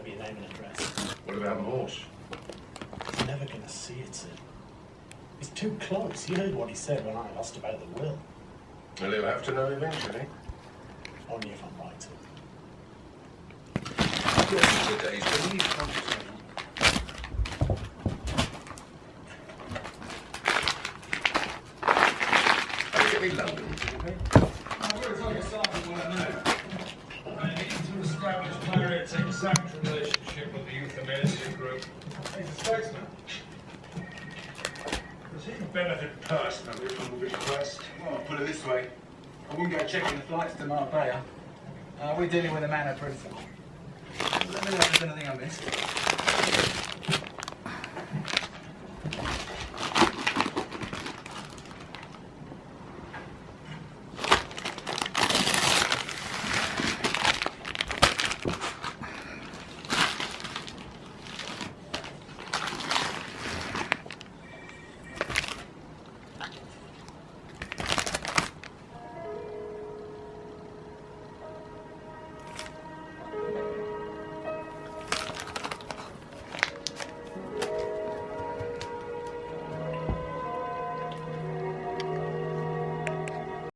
me your name and address. What about the horse? He's never going to see it, sir. He's too close. You heard what he said when I asked about the will. Well, he'll have to know eventually. Only if I'm right, sir. Yes, the days when he's conversation. Get me London, okay? We're talking something what I know. I need to establish Marriott's exact relationship with the euthanasia group. He's a spokesman. Does he benefit personally from the request? Well, I'll put it this way. I wouldn't go checking the flights to Marbella. We're dealing with a man of prison. Let me know if there's anything I missed.